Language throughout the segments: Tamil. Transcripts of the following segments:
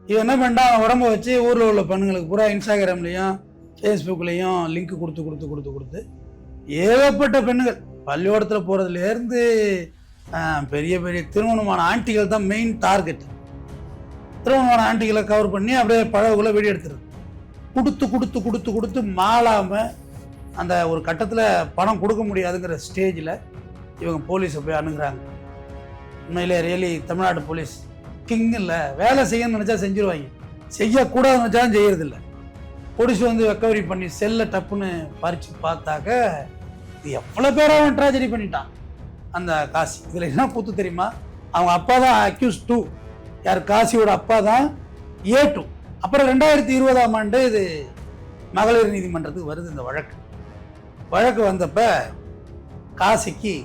இவன் என்ன பண்ணிட்டான், உடம்ப வச்சு ஊரில் உள்ள பெண்களுக்கு பூரா இன்ஸ்டாகிராம்லேயும் ஃபேஸ்புக்லேயும் லிங்க் கொடுத்து கொடுத்து கொடுத்து கொடுத்து ஏகப்பட்ட பெண்கள் பள்ளிக்கூடத்தில் போகிறதுலேருந்து பெரிய பெரிய திருமணமான ஆண்டிகள் தான் மெயின் டார்கெட். திருமணமான ஆண்டிகளை கவர் பண்ணி அப்படியே பழகுள்ள வீடியோ எடுத்துருது. கொடுத்து கொடுத்து கொடுத்து கொடுத்து மாளாமல் அந்த ஒரு கட்டத்தில் பணம் கொடுக்க முடியாதுங்கிற ஸ்டேஜில் இவங்க போலீஸை போய் அணுகுறாங்க. உண்மையிலே ரியலி தமிழ்நாடு போலீஸ் கிங் இல்லை. வேலை செய்யணும்னு நினச்சா செஞ்சுருவாங்க, செய்யக்கூடாதுன்னு நினச்சாலும் செய்யறதில்லை. போலீஸ் வந்து ரெக்கவரி பண்ணி செல்லை டப்புன்னு பறித்து பார்த்தாக்க இது எவ்வளோ பேரை அவன் ட்ராஜடி பண்ணிட்டான் அந்த காசி. இதில் என்ன கூத்து தெரியுமா, அவங்க அப்பா தான் அக்யூஸ் 2, யார் காசியோட அப்பா தான் A2. அப்புறம் 2020ஆம் ஆண்டு இது மகளிர் நீதிமன்றத்துக்கு வருது இந்த வழக்கு வந்தப்ப காசிக்கு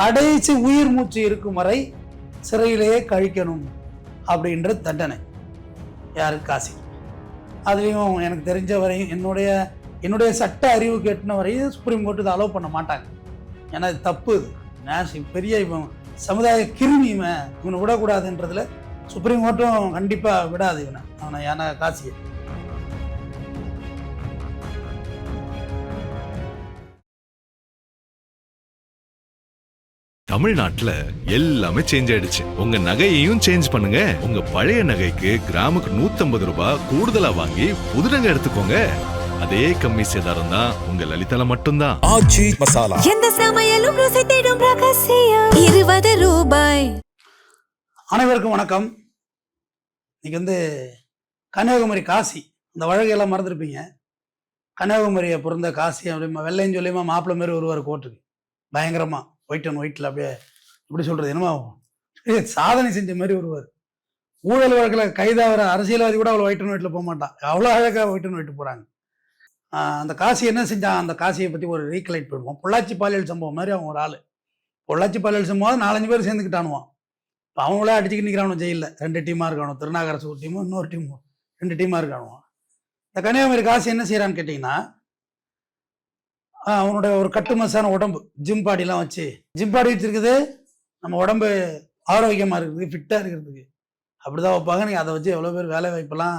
கடைசி உயிர் மூச்சு இருக்கும் வரை சிறையிலேயே கழிக்கணும் அப்படின்ற தண்டனை. யாரு? காசி. அதுலேயும் எனக்கு தெரிஞ்ச வரையும் என்னுடைய சட்ட அறிவு கேட்டின வரையும் சுப்ரீம் கோர்ட்டு இதை அலோவ் பண்ண மாட்டாங்க. ஏன்னா இது தப்பு. இது பெரிய இவன் சமுதாய கிருமி, இவனை விடக்கூடாதுன்றதுல சுப்ரீம் கோர்ட்டும் கண்டிப்பாக விடாது அவனை. ஏன்னா காசியை தமிழ்நாட்டுல எல்லாமே சேஞ்ச் ஆயிடுச்சு. உங்க நகையையும் சேஞ்ச் பண்ணுங்க. உங்க பழைய நகைக்கு கிராமுக்கு 150 ரூபாய் கூடுதலா வாங்கி புது நகை எடுத்துக்கோங்க. அதே கம்மி சேதாரம் தான் உங்க லலிதால மட்டும்தான். ஆச்சி மசாலா, எந்த சமையலும் ருசி தேடும் ரகசியம் 20 ரூபாய். அனைவருக்கும் வணக்கம். இன்னைக்கு வந்து கன்னியாகுமரி காசி, இந்த வழக்கையெல்லாம் மறந்துருப்பீங்க. கன்னியாகுமரியை பிறந்த காசி அப்படிமா வெள்ளையும் சொல்லியுமா மாப்பிள்ளை மாரி வருவார் கோர்ட்டுக்கு. பயங்கரமா ஒயிட் அண்ட் ஒயிட்ல அப்படியே எப்படி சொல்றது, என்னமா சாதனை செஞ்ச மாதிரி வருவார். ஊழல் வழக்கில் கைதாகிற அரசியல்வாதி கூட அவ்வளோ ஒயிட் அண்ட் ஒயிட்ல போக மாட்டான். அவ்வளோ அழகாக ஒயிட் அண்ட் ஒயிட் போறாங்க. அந்த காசி என்ன செஞ்சான், அந்த காசியை பற்றி ஒரு ரீகலெக்ட் பண்ணுவோம். பொள்ளாச்சி பாலியல் சம்பவம் மாதிரி அவன் ஒரு ஆள். பொள்ளாச்சி பாலியல் சம்பவம் 4-5 பேர் சேர்ந்துக்கிட்டானுவான். இப்போ அவங்களே அடிச்சுக்கிட்டு நிற்கிறானு ஜெயிலில். 2 டீமாக இருக்கானோ, திருநாகரசு ஒரு டீமும் இன்னொரு டீமும், 2 டீமாக இருக்கானுவான். இந்த கன்னியாகுமரி காசி என்ன செய்யறான்னு கேட்டிங்கன்னா, அவனோட ஒரு கட்டுமசான உடம்பு, ஜிம் பாடிலாம் வச்சு, ஜிம் பாடி வச்சிருக்குது நம்ம உடம்பு ஆரோக்கியமாக இருக்கிறதுக்கு, ஃபிட்டாக இருக்கிறதுக்கு அப்படிதான் வைப்பாங்க. நீங்கள் அதை வச்சு எவ்வளோ பேர் வேலை வாய்ப்பெல்லாம்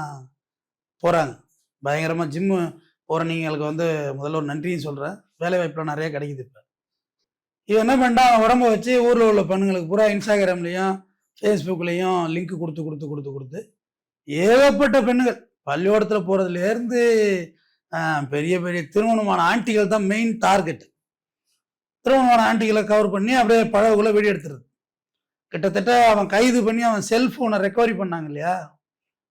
போகிறாங்க. பயங்கரமாக ஜிம்மு போகிற நீங்களுக்கு வந்து முதல்ல ஒரு நன்றியும் சொல்கிறேன். வேலை வாய்ப்பெலாம் நிறைய கிடைக்குது. இப்போ இவன் என்ன பண்ணிட்டான், உடம்ப வச்சு ஊரில் உள்ள பெண்களுக்கு பூரா இன்ஸ்டாகிராம்லேயும் ஃபேஸ்புக்லேயும் லிங்க் கொடுத்து கொடுத்து கொடுத்து கொடுத்து ஏகப்பட்ட பெண்கள் பள்ளிக்கூடத்தில் போகிறதுலேருந்து பெரிய பெரிய திருமணமான ஆண்டிகள் தான் மெயின் டார்கெட். திருமணமான ஆண்டிகளை கவர் பண்ணி அப்படியே பழகுள்ள வீடியோ எடுத்துருது. கிட்டத்தட்ட அவன் கைது பண்ணி அவன் செல்ஃபோனை ரெக்கவரி பண்ணாங்க இல்லையா,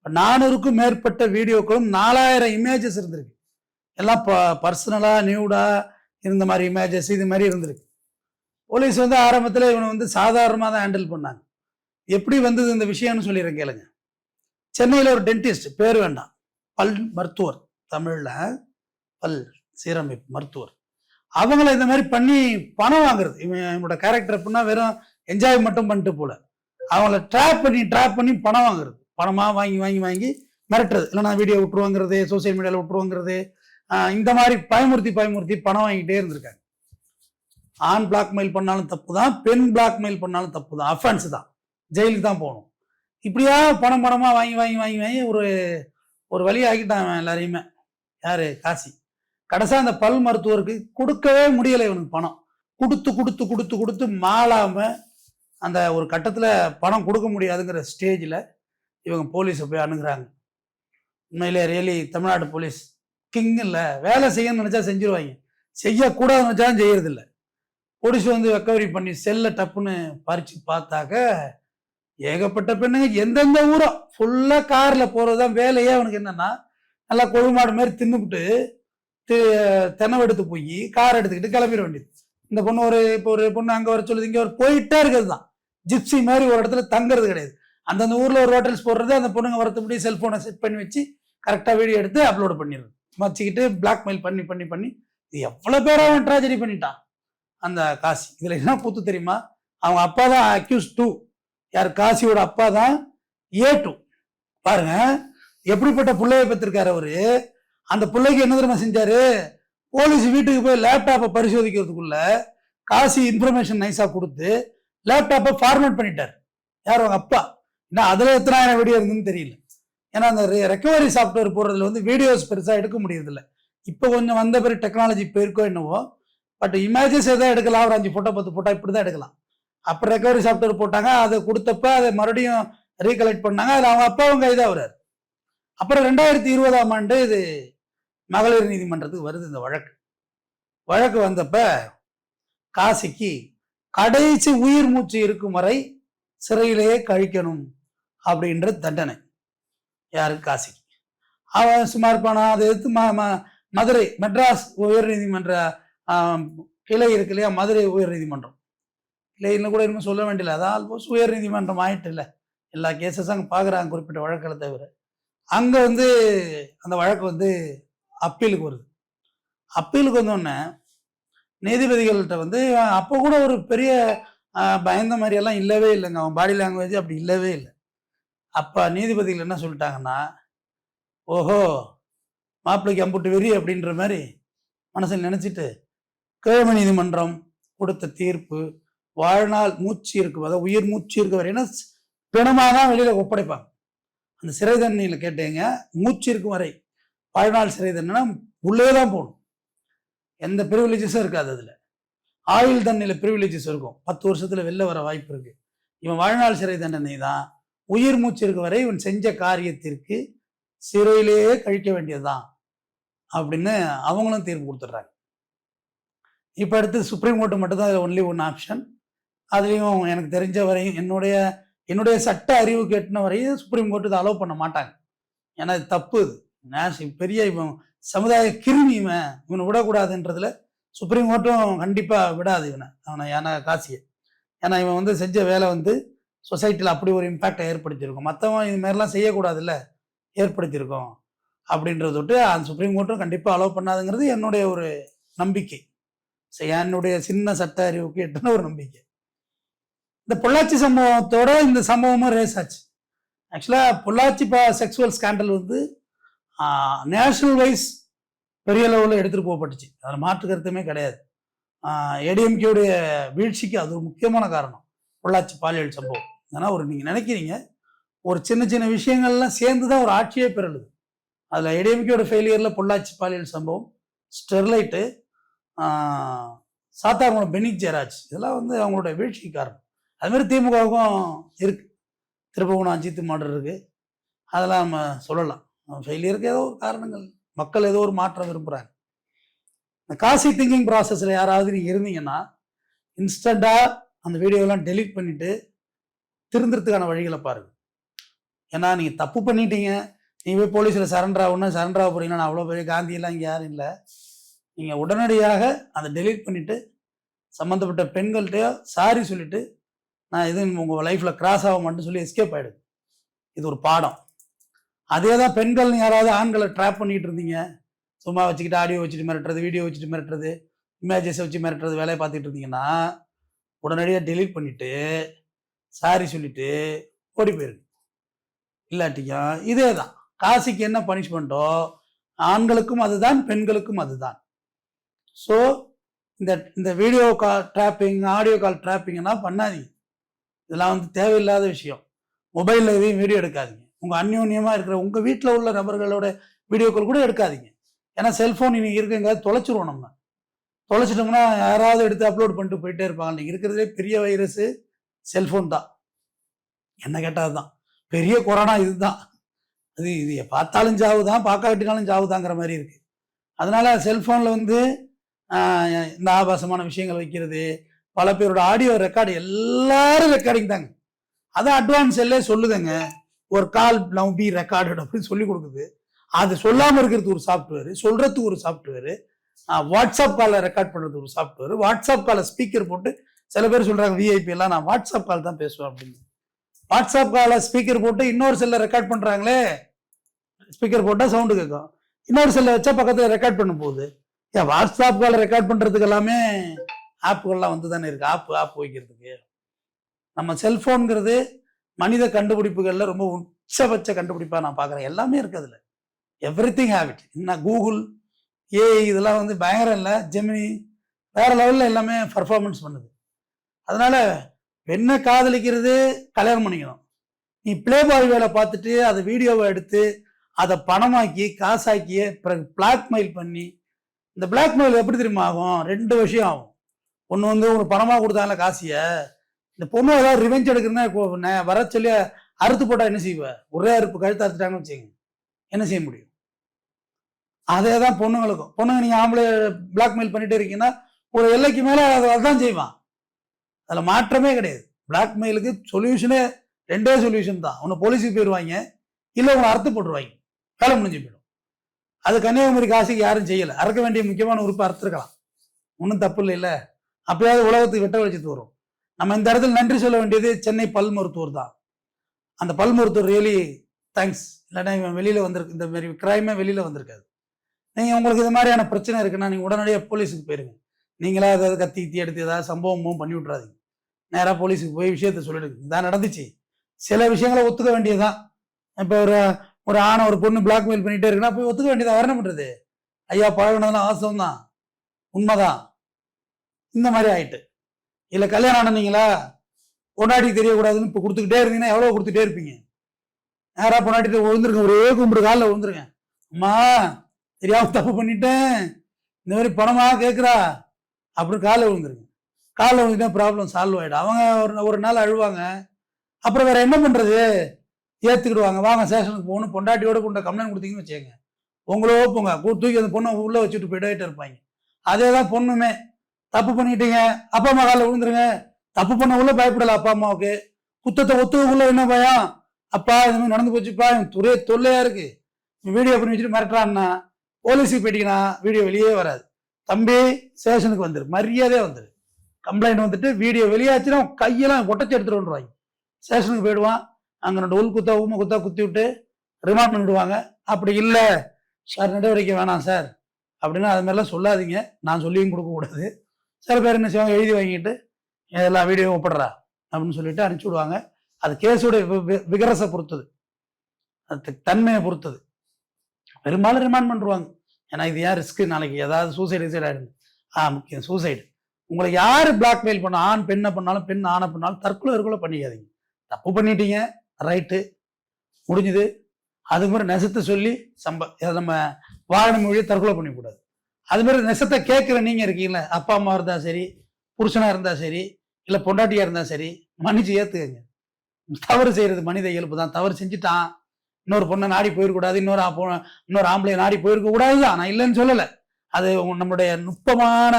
400க்கும் மேற்பட்ட வீடியோக்களும் 4000 இமேஜஸ் இருந்திருக்கு. எல்லாம் பர்சனலாக நியூடாக இருந்த மாதிரி இமேஜஸ் இது மாதிரி இருந்திருக்கு. போலீஸ் வந்து ஆரம்பத்தில் இவனை வந்து சாதாரணமாக தான் ஹேண்டில் பண்ணாங்க. எப்படி வந்தது இந்த விஷயம்னு சொல்லிடுறேன் கேளுங்க. சென்னையில் ஒரு டென்டிஸ்ட், பேர் வேண்டாம், பல் மருத்துவர், தமிழில் பல் சீரமைப்பு மருத்துவர், அவங்கள இந்த மாதிரி பண்ணி பணம் வாங்குறது. இவனோட கேரக்டர் எப்படின்னா வெறும் என்ஜாய் மட்டும் பண்ணிட்டு போல, அவங்கள ட்ராப் பண்ணி பணம் வாங்குறது. பணமாக வாங்கி வாங்கி வாங்கி மிரட்டுறது. இல்லைனா வீடியோ விட்டுருவாங்கிறது, சோசியல் மீடியாவில் விட்டுருவாங்கிறது, இந்த மாதிரி பயமுறுத்தி பணம் வாங்கிட்டே இருந்திருக்காங்க. ஆண் பிளாக்மெயில் பண்ணாலும் தப்பு தான், பெண் பிளாக்மெயில் பண்ணாலும் தப்பு தான், அஃபென்ஸ் தான், ஜெயிலுக்கு தான் போகணும். இப்படியா பணமாக வாங்கி வாங்கி வாங்கி வாங்கி ஒரு வழி ஆக்கிட்டான் எல்லாரையுமே. யாரு? காசி. கடைசியாக அந்த பல் மருத்துவருக்கு கொடுக்கவே முடியலை. இவனுக்கு பணம் கொடுத்து கொடுத்து கொடுத்து கொடுத்து மாளாமல் அந்த ஒரு கட்டத்தில் பணம் கொடுக்க முடியாதுங்கிற ஸ்டேஜில் இவங்க போலீஸை போய் அணுகுறாங்க. உண்மையிலே ரியலி தமிழ்நாடு போலீஸ் கிங் இல்லை. வேலை செய்யணும்னு நினச்சா செஞ்சுருவாங்க, செய்யக்கூடாதுன்னு நினச்சாலும் செய்யறதில்லை. போலீஸ் வந்து ரெக்கவரி பண்ணி செல்லை டப்புன்னு பறித்து பார்த்தாக்க ஏகப்பட்ட பெண்ணுங்க எந்தெந்த ஊரோ ஃபுல்லாக காரில் போகிறது தான் வேலையே. அவனுக்கு என்னன்னா, நல்லா கொழுமாடு மாதிரி தின்னுபிட்டு தென்னை எடுத்து போய் கார் எடுத்துக்கிட்டு கிளம்பிட வேண்டியது. இந்த பொண்ணு இப்போ ஒரு பொண்ணு அங்கே வர சொல்லுது, இங்கே ஒரு போயிட்டே இருக்கிறது தான். ஜிப்சி மாதிரி ஒரு இடத்துல தங்குறது கிடையாது. அந்தந்த ஊரில் ஒரு ஹோட்டல்ஸ் போடுறது, அந்த பொண்ணுங்க வரத்துப்படி செல்ஃபோனை செட் பண்ணி வச்சு கரெக்டாக வீடியோ எடுத்து அப்லோடு பண்ணிடுறது. வச்சுக்கிட்டு பிளாக்மெயில் பண்ணி பண்ணி பண்ணி இது எவ்வளோ பேரை அவன் ட்ராஜடி பண்ணிட்டான் அந்த காசி. இதில் என்ன கூத்து தெரியுமா, அவங்க அப்பா தான் அக்யூஸ் 2, யார்? காசியோட அப்பா தான் A2. பாருங்க எப்படிப்பட்ட பிள்ளைய பெற்றிருக்காரு அவரு. அந்த பிள்ளைக்கு என்ன தெரியுமா செஞ்சாரு, போலீஸ் வீட்டுக்கு போய் லேப்டாப்பை பரிசோதிக்கிறதுக்குள்ள காசி இன்ஃபர்மேஷன் நைஸா கொடுத்து லேப்டாப்பை ஃபார்மேட் பண்ணிட்டார். யார்? அவங்க அப்பா. ஏன்னா அதுல எத்தனாயிரம் வீடியோ இருந்துன்னு தெரியல. ஏன்னா அந்த ரெக்கவரி சாஃப்ட்வேர் போடுறதுல வந்து வீடியோஸ் பெருசாக எடுக்க முடியறதில்ல. இப்போ கொஞ்சம் வந்த பிறகு டெக்னாலஜி போயிருக்கோ என்னவோ, பட் இமேஜஸ் எதாவது எடுக்கலாம், ஒரு 5 ஃபோட்டோ 10 ஃபோட்டோ இப்படி தான் எடுக்கலாம். அப்போ ரெக்கவரி சாஃப்ட்வேர் போட்டாங்க, அதை கொடுத்தப்ப அதை மறுபடியும் ரீகலெக்ட் பண்ணாங்க. அதில் அவங்க அப்பாவும் கைதாக வர்றாரு. அப்புறம் 2020ஆம் ஆண்டு இது மகளிர் நீதிமன்றத்துக்கு வருது இந்த வழக்கு வந்தப்ப காசிக்கு கடைசி உயிர் மூச்சு இருக்கும் வரை சிறையிலேயே கழிக்கணும் அப்படின்ற தண்டனை. யாருக்கு? காசிக்கு. அவன் சும்மா இருப்பானா? அதை எடுத்து மதுரை மெட்ராஸ் உயர் நீதிமன்ற கிளை இருக்கு இல்லையா, மதுரை உயர் நீதிமன்றம் கிளைன்னு கூட இன்னும் சொல்ல வேண்டியல, அதான் ஆல்மோஸ்ட் உயர் நீதிமன்றம் ஆயிட்டு இல்லை, எல்லா கேசஸும் அங்கே பார்க்குறாங்க குறிப்பிட்ட வழக்கில் தவிர. அங்கே வந்து அந்த வழக்கு வந்து அப்பீலுக்கு வருது. அப்பீலுக்கு வந்தோடனே நீதிபதிகள்கிட்ட வந்து அப்போ கூட ஒரு பெரிய பயந்த மாதிரியெல்லாம் இல்லவே இல்லைங்க. அவன் பாடி லாங்குவேஜ் அப்படி இல்லவே இல்லை. அப்போ நீதிபதிகள் என்ன சொல்லிட்டாங்கன்னா, ஓஹோ மாப்பிள்ளைக்கு அம்புட்டு வெறி அப்படின்ற மாதிரி மனசில் நினச்சிட்டு கீழமை நீதிமன்றம் கொடுத்த தீர்ப்பு வாழ்நாள் மூச்சு இருக்கும், அதாவது உயிர் மூச்சு இருக்க வரைன்னா பிணமாக தான் வெளியில் ஒப்படைப்பாங்க. அந்த சிறை தண்டனையில் கேட்டீங்க, மூச்சு இருக்கும் வரை வாழ்நாள் சிறை தண்டனை உள்ளே தான் போகணும், எந்த ப்ரிவிலேஜஸும் இருக்காது. அதில் ஆயுள் தண்டனையில் ப்ரிவிலேஜஸ் இருக்கும், 10 வருஷத்தில் வெளில வர வாய்ப்பு இருக்குது. இவன் வாழ்நாள் சிறை தண்டனை தான், உயிர் மூச்சு இருக்க வரை இவன் செஞ்ச காரியத்திற்கு சிறையிலேயே கழிக்க வேண்டியதுதான் அப்படின்னு அவங்களும் தீர்ப்பு கொடுத்துட்றாங்க. இப்போ அடுத்து சுப்ரீம் கோர்ட்டு மட்டும்தான் அதில் ஒன்லி ஒன் ஆப்ஷன். அதுலேயும் எனக்கு தெரிஞ்ச வரையும் என்னுடைய சட்ட அறிவு கேட்டின வரையும் சுப்ரீம் கோர்ட்டு இதை அலோவ் பண்ண மாட்டாங்க. ஏன்னா இது தப்பு, இது பெரிய இவன் சமுதாய கிருமி, இவனை விடக்கூடாதுன்றதுல சுப்ரீம் கோர்ட்டும் கண்டிப்பாக விடாது அவனை ஏன்னா காசியை. ஏன்னா இவன் வந்து செஞ்ச வேலை வந்து சொசைட்டியில் அப்படி ஒரு இம்பேக்டை ஏற்படுத்தியிருக்கோம், மற்றவன் இது மாதிரிலாம் செய்யக்கூடாதுல்ல, ஏற்படுத்தியிருக்கோம் அப்படின்றத விட்டு அந்த சுப்ரீம் கோர்ட்டும் கண்டிப்பாக அலோவ் பண்ணாதுங்கிறது என்னுடைய ஒரு நம்பிக்கை, என்னுடைய சின்ன சட்ட அறிவுக்கு எட்டுன ஒரு நம்பிக்கை. இந்த பொள்ளாச்சி சம்பவத்தோட இந்த சம்பவமும் ரேஸ் ஆச்சு. ஆக்சுவலாக பொள்ளாச்சி செக்ஸுவல் ஸ்கேண்டல் வந்து நேஷனல் வைஸ் பெரிய லெவலில் எடுத்துகிட்டு போகப்பட்டுச்சு, அதில் மாற்று கருத்துமே கிடையாது. ஏடிஎம்கேவுடைய வீழ்ச்சிக்கு அது ஒரு முக்கியமான காரணம் பொள்ளாச்சி பாலியல் சம்பவம். ஏன்னா நீங்கள் நினைக்கிறீங்க ஒரு சின்ன சின்ன விஷயங்கள்லாம் சேர்ந்து தான் ஒரு ஆட்சியே பெறலுது. அதில் ஏடிஎம்கேயோட ஃபெயிலியரில் பொள்ளாச்சி பாலியல் சம்பவம், ஸ்டெர்லைட்டு, சாத்தார்குளம் பெனிக் ஜெயராஜ், இதெல்லாம் வந்து அவங்களோட வீழ்ச்சிக்கு காரணம். அதுமாதிரி திமுகவுக்கும் இருக்குது, திருப்பகுணம் அஜித் மாடர் இருக்குது, அதெல்லாம் நம்ம சொல்லலாம். ஃபெயிலியருக்கு ஏதோ ஒரு காரணங்கள், மக்கள் ஏதோ ஒரு மாற்றம் விரும்புகிறாங்க. இந்த காசி திங்கிங் ப்ராசஸில் யாராவது நீங்கள் இருந்தீங்கன்னா இன்ஸ்டண்ட்டாக அந்த வீடியோலாம் டெலீட் பண்ணிவிட்டு திருந்துறதுக்கான வழிகளை பாருங்கள். ஏன்னா நீங்கள் தப்பு பண்ணிட்டீங்க, நீங்கள் போய் போலீஸில் சரண்டர் ஆக போகிறீங்கன்னா, நான் அவ்வளோ பெரிய காந்தியெல்லாம் இங்கே யாரும் இல்லை. நீங்கள் உடனடியாக அதை டெலீட் பண்ணிவிட்டு சம்மந்தப்பட்ட பெண்கள்கிட்டயோ சாரி சொல்லிவிட்டு நான் இது உங்கள் லைஃப்பில் கிராஸ் ஆக மாட்டேன்னு சொல்லி எஸ்கேப் ஆகிடுது. இது ஒரு பாடம். அதே தான் பெண்கள் யாராவது ஆண்களை ட்ராப் பண்ணிகிட்டு இருந்தீங்க, சும்மா வச்சுக்கிட்டு ஆடியோ வச்சுட்டு மிரட்டுறது, வீடியோ வச்சுட்டு மிரட்டுறது, இமேஜஸை வச்சு மிரட்டுறது வேலையை பார்த்துட்டு இருந்தீங்கன்னா உடனடியாக டெலீட் பண்ணிவிட்டு சாரி சொல்லிவிட்டு ஓடி போயிருக்கு. இல்லாட்டியும் இதே தான், காசிக்கு என்ன பனிஷ்மெண்ட்டோ ஆண்களுக்கும் அதுதான், பெண்களுக்கும் அதுதான். ஸோ இந்த video call dropping, audio call ட்ராப்பிங்னா பண்ணாதீங்க. இதெல்லாம் வந்து தேவையில்லாத விஷயம். மொபைலில் எதையும் வீடியோ எடுக்காதீங்க. உங்கள் அந்யோன்யமாக இருக்கிற உங்கள் வீட்டில் உள்ள நபர்களோட வீடியோக்கள் கூட எடுக்காதீங்க. ஏன்னா செல்ஃபோன் இன்னைக்கு இருக்குங்க, தொலைச்சிருவோம். நம்ம தொலைச்சிட்டோம்னா யாராவது எடுத்து அப்லோட் பண்ணிட்டு போயிட்டே இருப்பாங்க. இன்னைக்கு இருக்கிறதுலே பெரிய வைரஸு செல்ஃபோன் தான், என்ன கேட்டால் தான் பெரிய கொரோனா. இதுதான், இது பார்த்தாலும் ஜாவு தான், பார்க்காட்டினாலும் ஜாவு தாங்கிற மாதிரி இருக்குது. அதனால் செல்ஃபோனில் வந்து இந்த ஆபாசமான விஷயங்கள் வைக்கிறது, பல பேரோட ஆடியோ ரெக்கார்டு, எல்லாரும் ரெக்கார்டிங் தாங்க. அதான் அட்வான்ஸ் எல்லாம் சொல்லுதுங்க, ஒரு கால் நவ் பி ரெக்கார்டு அப்படின்னு சொல்லி கொடுக்குது. அது சொல்லாமல் இருக்கிறது ஒரு சாஃப்ட்வேர், சொல்கிறதுக்கு ஒரு சாஃப்ட்வேரு, வாட்ஸ்அப் காலில் ரெக்கார்ட் பண்ணுறது ஒரு சாஃப்ட்வேர், வாட்ஸ்அப் காலை ஸ்பீக்கர் போட்டு சில பேர் சொல்கிறாங்க விஐபி எல்லாம் நான் வாட்ஸ்அப் கால் தான் பேசுவேன் அப்படின்னு. வாட்ஸ்அப் காலை ஸ்பீக்கர் போட்டு இன்னொரு செல்லில் ரெக்கார்ட் பண்ணுறாங்களே, ஸ்பீக்கர் போட்டால் சவுண்டு கேட்கும், இன்னொரு செல்லை வச்சா பக்கத்தில் ரெக்கார்ட் பண்ணும் போது. ஏன் வாட்ஸ்அப் காலை ரெக்கார்ட் பண்ணுறதுக்கு எல்லாமே ஆப்புகள்லாம் வந்து தானே இருக்குது, ஆப் வைக்கிறதுக்கு. நம்ம செல்ஃபோனுங்கிறது மனித கண்டுபிடிப்புகளில் ரொம்ப உச்சபட்ச கண்டுபிடிப்பாக நான் பார்க்குறேன். எல்லாமே இருக்குது அதில், எவ்ரிதிங் ஹேவ் இட். இன்னும் கூகுள், ஏஐ இதெல்லாம் வந்து பயங்கரம் இல்லை, ஜெமினி வேறு லெவலில் எல்லாமே பர்ஃபார்மன்ஸ் பண்ணுது. அதனால் பெண்ணை காதலிக்கிறது கல்யாணம் பண்ணிக்கணும், நீ பிளே பாய் வேலை பார்த்துட்டு அதை வீடியோவை எடுத்து அதை பணமாக்கி காசாக்கி பிறகு பிளாக்மெயில் பண்ணி, இந்த பிளாக்மெயில் எப்படி தெரியுமா ஆகும்? 2 விஷயம் ஆகும். ஒன்று வந்து ஒரு பணமாக கொடுத்தாங்கள காசிய, இந்த பொண்ணு ஏதாவது ரிவெஞ்ச் எடுக்கிறதுனா வர சொல்லி அறுத்து போட்டால் என்ன செய்வ? ஒரே அறுப்பு கழுத்து அறுத்துட்டாங்கன்னு வச்சுங்க, என்ன செய்ய முடியும்? அதே தான் பொண்ணுங்களுக்கும். பொண்ணுங்க நீங்கள் ஆம்பளை பிளாக்மெயில் பண்ணிட்டே இருக்கீங்கன்னா ஒரு எல்லைக்கு மேலே அதுதான் செய்வான். அதில் மாற்றமே கிடையாது. பிளாக்மெயிலுக்கு சொல்யூஷனே 2 சொல்யூஷன் தான். ஒன்று போலீஸுக்கு போயிடுவாங்க, இல்லை உங்களை அறுத்து போட்டுருவாங்க, வேலை முடிஞ்சு போயிடும். அது கன்னியாகுமரி காசிக்கு யாரும் செய்யலை. அறுக்க வேண்டிய முக்கியமான உறுப்பு அறுத்துருக்கலாம், ஒன்றும் தப்பு இல்லை. இல்லை அப்பயாவது உலகத்துக்கு வெட்ட வெளிச்சத்து வரும். நம்ம இந்த இடத்துல நன்றி சொல்ல வேண்டியது சென்னை பல் மருத்துவர் தான். அந்த பல் மருத்துவர் ரியலி தேங்க்ஸ். இல்லைன்னா இவன் வெளியில் வந்திருக்கு, இந்த மாதிரி கிரைமே வெளியில் வந்திருக்காது. நீங்கள் உங்களுக்கு இது மாதிரியான பிரச்சனை இருக்குன்னா நீங்கள் உடனடியாக போலீஸுக்கு போயிருங்க. நீங்களா ஏதாவது கத்தி கித்தி எடுத்து ஏதாவது சம்பவமும் பண்ணி விட்றாதீங்க. நேராக போலீஸுக்கு போய் விஷயத்த சொல்லிடுங்க, இதான் நடந்துச்சு. சில விஷயங்களை ஒத்துக்க வேண்டியதுதான். இப்போ ஒரு ஆணை ஒரு பொண்ணு பிளாக்மெயில் பண்ணிகிட்டே இருக்குன்னா போய் ஒத்துக்க வேண்டியதான். வேற என்ன பண்ணுறது? ஐயா பழகினதுலாம் அவசரம் தான், உண்மைதான். இந்த மாதிரி ஆயிட்டு. இல்லை கல்யாணம் ஆனீங்களா, பொண்டாட்டிக்கு தெரியக்கூடாதுன்னு இப்போ கொடுத்துக்கிட்டே இருந்தீங்கன்னா எவ்வளோ கொடுத்துட்டே இருப்பீங்க? நேராக பொண்டாட்டிட்டு விழுந்துருங்க, ஒரே கும்பிடு காலில் விழுந்துருங்க. அம்மா தெரியாம தப்பு பண்ணிட்டேன், இந்த மாதிரி பணமாக கேட்குறா அப்படின்னு காலில் விழுந்துருங்க. காலில் விழுந்துட்டா ப்ராப்ளம் சால்வ் ஆகிடும். அவங்க ஒரு நாள் அழுவாங்க. அப்புறம் வேற என்ன பண்ணுறது? ஏற்றுக்கிடுவாங்க. வாங்க ஸ்டேஷனுக்கு போகணும், பொண்டாட்டியோட கொண்ட கம்ப்ளைண்ட் கொடுத்தீங்கன்னு வச்சுக்கோங்க, உங்களோ போங்க தூக்கி அந்த பொண்ணை உள்ளே வச்சுட்டு போயிட்டு இருப்பாங்க. அதே தான் பொண்ணுமே, தப்பு பண்ணிட்டீங்க, அப்பா அம்மா காலில் விழுந்துருங்க. தப்பு பண்ண உள்ள பயப்படல அப்பா அம்மாவுக்கு, குத்தத்தை ஒத்துக்குள்ள என்ன பயம்? அப்பா இது மாதிரி நடந்து போச்சுப்பா, ஒரே தொல்லையா இருக்கு, வீடியோ பண்ணி வச்சுட்டு மிரட்டுறான்னா போலீஸுக்கு போயிட்டீங்கன்னா வீடியோ வெளியே வராது. தம்பி ஸ்டேஷனுக்கு வந்துரு, மரியாதையாக வந்துரு. கம்ப்ளைண்ட் வந்துட்டு வீடியோ வெளியாச்சுன்னா கையெல்லாம் ஒட்டச்சு எடுத்துட்டு வந்துடுவாங்க. ஸ்டேஷனுக்கு போயிடுவான், அங்கே 2 உள் குத்தா ஊமை குத்தா குத்தி விட்டு ரிமாண்ட் பண்ணிவிடுவாங்க. அப்படி இல்லை சார் நடவடிக்கை வேணாம் சார் அப்படின்னா அது மாதிரிலாம் சொல்லாதீங்க, நான் சொல்லியும் கொடுக்கக்கூடாது. சில பேர் என்ன செய்வாங்க, எழுதி வாங்கிட்டு எல்லா வீடியோவும் ஒப்பிடுறா அப்படின்னு சொல்லிட்டு அனுப்பிச்சி விடுவாங்க. அது கேஸோட விகரசை பொறுத்தது, அது தன்மையை பொறுத்தது. பெரும்பாலும் ரிமாண்ட் பண்ணுவாங்க. ஏன்னா இது ஏன் ரிஸ்க்கு, நாளைக்கு ஏதாவது சூசைடு ஆகிடுது. முக்கியம் சூசைடு. உங்களை யார் பிளாக்மெயில் பண்ண, ஆண் பெண்ணை பண்ணாலும் பெண் ஆணை பண்ணாலும் தற்கொலை பண்ணிக்காதீங்க. தப்பு பண்ணிட்டீங்க, ரைட்டு முடிஞ்சுது. அது மாதிரி நெசத்தை சொல்லி நம்ம வாழ மொழியை தற்கொலை பண்ணிக்கூடாது. அது மாதிரி நெசத்தை கேட்குற நீங்கள் இருக்கீங்களே, அப்பா அம்மா இருந்தால் சரி, புருஷனாக இருந்தால் சரி, இல்லை பொண்டாட்டியாக இருந்தால் சரி, மன்னிச்சு ஏற்றுக்கங்க. தவறு செய்கிறது மனித இயல்பு தான். தவறு செஞ்சுட்டான், இன்னொரு பொண்ணை நாடி போயிடக்கூடாது, இன்னொரு ஆம்பளையை நாடி போயிருக்க கூடாது தான், நான் இல்லைன்னு சொல்லலை. அது நம்மளுடைய நுட்பமான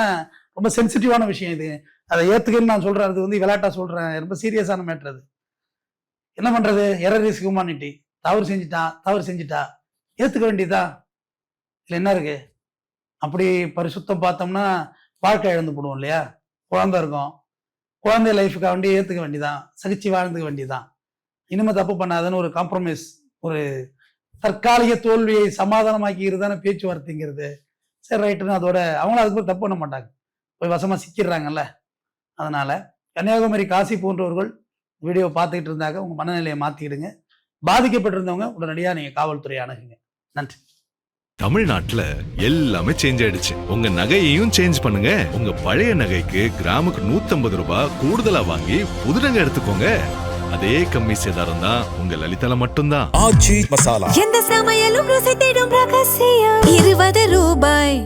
ரொம்ப சென்சிட்டிவான விஷயம் இது. அதை ஏற்றுக்கன்னு நான் சொல்கிறேன். அது வந்து விளையாட்டா சொல்கிறேன், ரொம்ப சீரியஸான மேட்ரு. அது என்ன பண்ணுறது? Error is humanity. தவறு செஞ்சுட்டா ஏற்றுக்க வேண்டியதா? இல்லை என்ன இருக்கு? அப்படி பரிசுத்தம் பார்த்தோம்னா வாழ்க்கை இழந்து போடுவோம் இல்லையா? குழந்தை இருக்கும், குழந்தை லைஃபுக்காக வேண்டி ஏற்றுக்க வேண்டியதான், சகிச்சு வாழ்ந்துக்க வேண்டியதான். இனிமேல் தப்பு பண்ணாதுன்னு ஒரு காம்ப்ரமைஸ், ஒரு தற்காலிக தோல்வியை சமாதானமாக்கிக்கிறது தானே பேச்சுவார்த்தைங்கிறது. சரி ரைட்டுன்னு அதோட அவங்களும் அதுக்கு போய் தப்பு பண்ண மாட்டாங்க, போய் வசமாக சிக்கிடுறாங்கல்ல. அதனால கன்னியாகுமரி காசி போன்றவர்கள் வீடியோ பார்த்துக்கிட்டு இருந்தாங்க, உங்கள் மனநிலையை மாற்றிக்கிடுங்க. பாதிக்கப்பட்டிருந்தவங்க உடனடியாக நீங்கள் காவல்துறையை அணுகுங்க. நன்றி. தமிழ்நாட்டுல எல்லாமே சேஞ்ச் ஆயிடுச்சு. உங்க நகையையும் சேஞ்ச் பண்ணுங்க. உங்க பழைய நகைக்கு கிராமுக்கு 150 ரூபாய் கூடுதலா வாங்கி புது நகை எடுத்துக்கோங்க. அதே கம்மி சேதாரம் தான் உங்க லலிதால மட்டும்தான். எந்த சமையலும் ருசி தேடும் ரகசியம் 20 ரூபாய்.